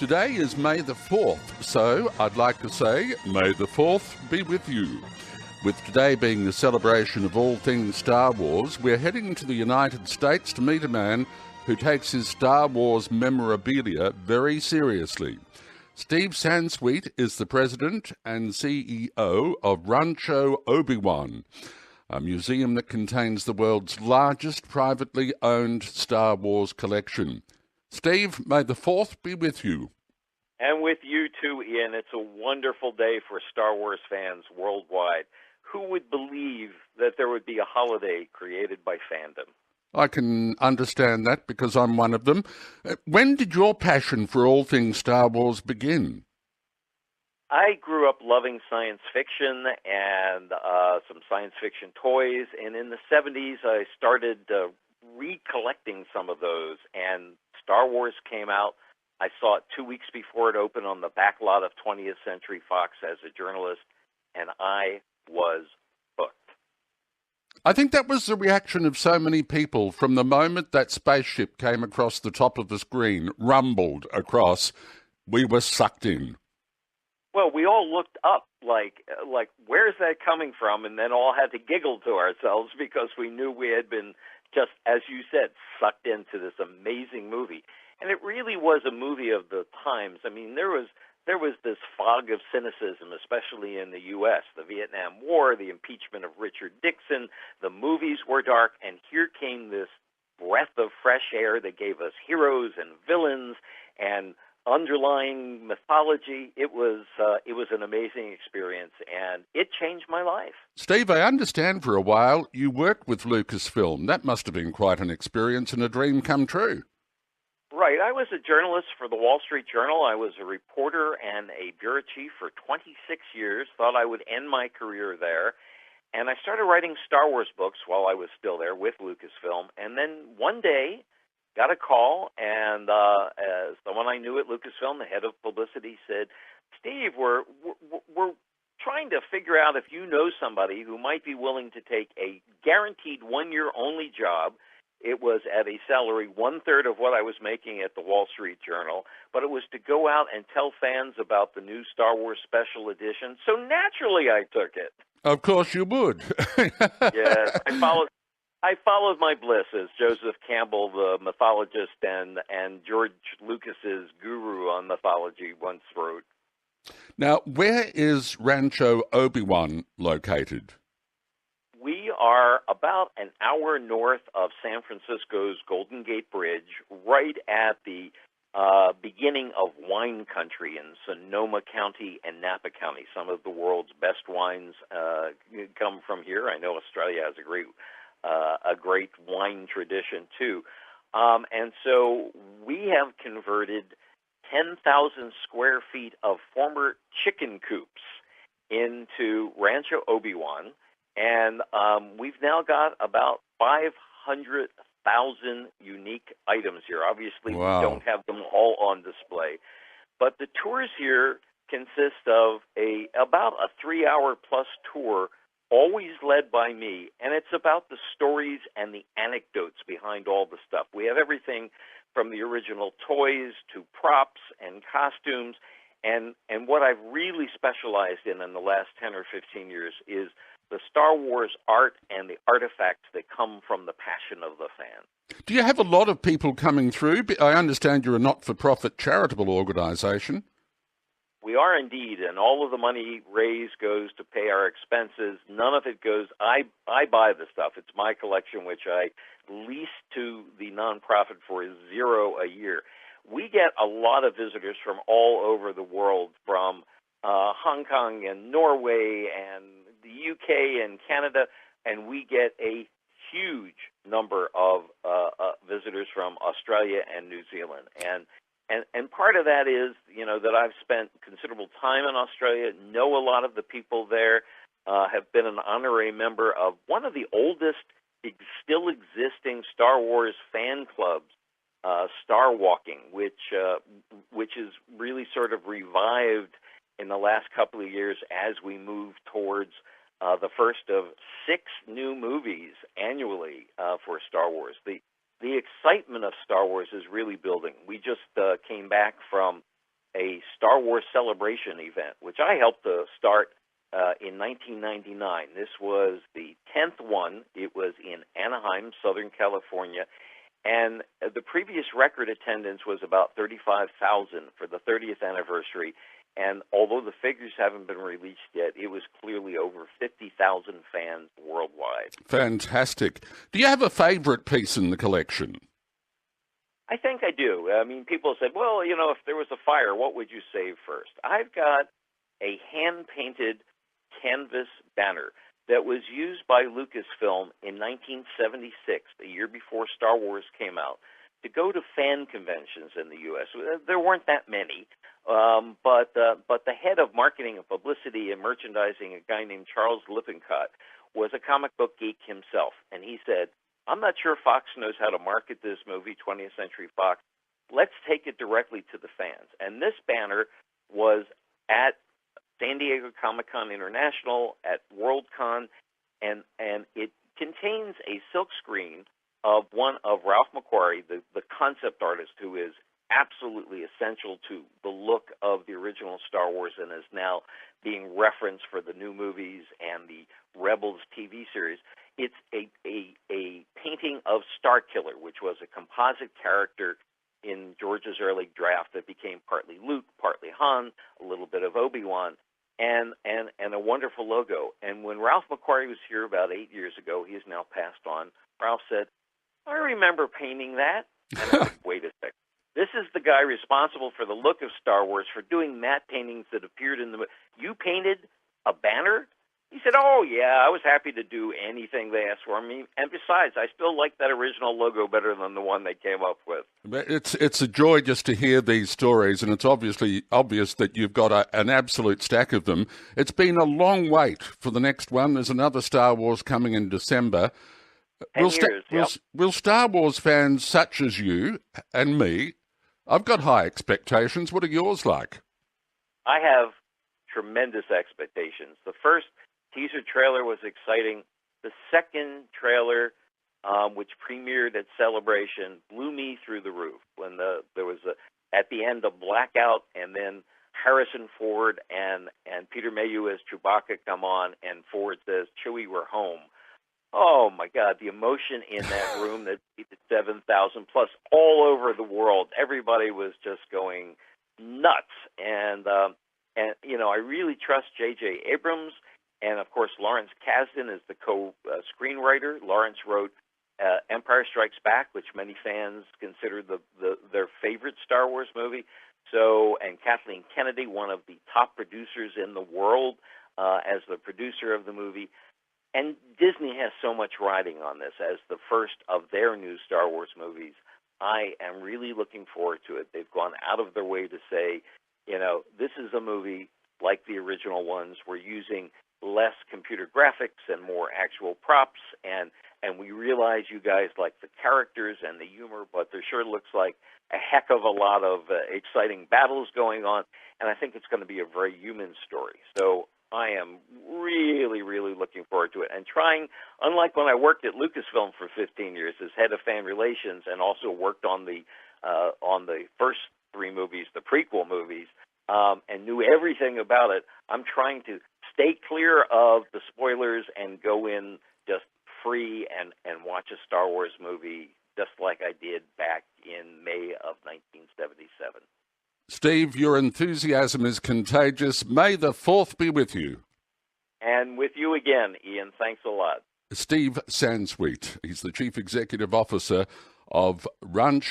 Today is May the 4th, so I'd like to say, May the 4th be with you. With today being the celebration of all things Star Wars, we're heading to the United States to meet a man who takes his Star Wars memorabilia very seriously. Steve Sansweet is the president and CEO of Rancho Obi Wan, a museum that contains the world's largest privately owned Star Wars collection. Steve, may the 4th be with you. And with you too, Ian. It's a wonderful day for Star Wars fans worldwide. Who would believe that there would be a holiday created by fandom? I can understand that because I'm one of them. When did your passion for all things Star Wars begin? I grew up loving science fiction and some science fiction toys, and in the 70s I started recollecting some of those, and Star Wars came out. I saw it 2 weeks before it opened on the back lot of 20th Century Fox as a journalist, and I was hooked. I think that was the reaction of so many people from the moment that spaceship came across the top of the screen, rumbled across, we were sucked in. Well, we all looked up like where's that coming from, and then all had to giggle to ourselves because we knew we had been just, as you said, sucked into this amazing movie. And it really was a movie of the times. I mean, there was this fog of cynicism, especially in the U.S., the Vietnam War, the impeachment of Richard Nixon, the movies were dark, and here came this breath of fresh air that gave us heroes and villains and underlying mythology. It was an amazing experience, and it changed my life. Steve, I understand for a while you worked with Lucasfilm. That must have been quite an experience and a dream come true. Right. I was a journalist for the Wall Street Journal. I was a reporter and a bureau chief for 26 years, thought I would end my career there. And I started writing Star Wars books while I was still there with Lucasfilm. And then one day, got a call, and someone I knew at Lucasfilm, the head of publicity, said, Steve, we're trying to figure out if you know somebody who might be willing to take a guaranteed one-year-only job. It was at a salary one-third of what I was making at the Wall Street Journal, but it was to go out and tell fans about the new Star Wars Special Edition. So naturally I took it. Of course you would. Yes, I followed my bliss, as Joseph Campbell, the mythologist and George Lucas's guru on mythology, once wrote. Now, where is Rancho Obi Wan located? We are about an hour north of San Francisco's Golden Gate Bridge, right at the beginning of wine country in Sonoma County and Napa County. Some of the world's best wines come from here. I know Australia has a great wine tradition too. And so we have converted 10,000 square feet of former chicken coops into Rancho Obi Wan. And we've now got about 500,000 unique items here. Obviously, wow. We don't have them all on display. But the tours here consist of about a 3-hour-plus tour, always led by me. And it's about the stories and the anecdotes behind all the stuff. We have everything from the original toys to props and costumes. And what I've really specialized in the last 10 or 15 years is the Star Wars art and the artifacts that come from the passion of the fan. Do you have a lot of people coming through? I understand you're a not-for-profit charitable organization. We are indeed, and all of the money raised goes to pay our expenses. None of it goes, I buy the stuff. It's my collection, which I lease to the nonprofit for $0 a year. We get a lot of visitors from all over the world, from Hong Kong and Norway and the UK and Canada, and we get a huge number of visitors from Australia and New Zealand. And part of that is, that I've spent considerable time in Australia, know a lot of the people there, have been an honorary member of one of the oldest still existing Star Wars fan clubs, Star Walking, which is really sort of revived in the last couple of years as we move towards the first of 6 new movies annually for Star Wars. The excitement of Star Wars is really building. We just came back from a Star Wars celebration event, which I helped to start in 1999. This was the 10th one. It was in Anaheim, Southern California, and the previous record attendance was about 35,000 for the 30th anniversary. And although the figures haven't been released yet, it was clearly over 50,000 fans worldwide. Fantastic. Do you have a favorite piece in the collection? I think I do. I mean, people said, well, if there was a fire, what would you save first? I've got a hand-painted canvas banner that was used by Lucasfilm in 1976, the year before Star Wars came out, to go to fan conventions in the U.S. There weren't that many, but the head of marketing and publicity and merchandising, a guy named Charles Lippincott, was a comic book geek himself, and he said, I'm not sure Fox knows how to market this movie, 20th Century Fox. Let's take it directly to the fans. And this banner was at San Diego Comic-Con International, at Worldcon, and it contains a silkscreen of one of Ralph McQuarrie, the concept artist who is absolutely essential to the look of the original Star Wars and is now being referenced for the new movies and the Rebels TV series. It's a painting of Starkiller, which was a composite character in George's early draft that became partly Luke, partly Han, a little bit of Obi Wan, and a wonderful logo. And when Ralph McQuarrie was here about 8 years ago, he is now passed on, Ralph said, I remember painting that. And I said, wait a second. This is the guy responsible for the look of Star Wars, for doing matte paintings that appeared in the movie. You painted a banner? He said, oh, yeah, I was happy to do anything they asked for me. And besides, I still like that original logo better than the one they came up with. It's a joy just to hear these stories, and it's obvious that you've got an absolute stack of them. It's been a long wait for the next one. There's another Star Wars coming in December. 10 years, yep. Will Star Wars fans such as you and me, I've got high expectations. What are yours like? I have tremendous expectations. The first teaser trailer was exciting. The second trailer, which premiered at Celebration, blew me through the roof. When there was at the end a blackout, and then Harrison Ford and Peter Mayhew as Chewbacca come on, and Ford says, "Chewie, we're home." Oh my God, the emotion in that room that 7,000 plus all over the world. Everybody was just going nuts. And I really trust J.J. Abrams. And of course, Lawrence Kasdan is the co-screenwriter. Lawrence wrote Empire Strikes Back, which many fans consider their favorite Star Wars movie. And Kathleen Kennedy, one of the top producers in the world, as the producer of the movie. And Disney has so much riding on this as the first of their new Star Wars movies. I am really looking forward to it. They've gone out of their way to say, this is a movie like the original ones. We're using less computer graphics and more actual props, and we realize you guys like the characters and the humor, but there sure looks like a heck of a lot of exciting battles going on, and I think it's going to be a very human story. So I am really, really looking forward to it, and trying, unlike when I worked at Lucasfilm for 15 years as head of fan relations and also worked on the first three movies, the prequel movies, and knew everything about it, I'm trying to stay clear of the spoilers and go in just free and watch a Star Wars movie just like I did back in May of 1977. Steve, your enthusiasm is contagious. May the 4th be with you. And with you again, Ian. Thanks a lot. Steve Sansweet. He's the Chief Executive Officer of Rancho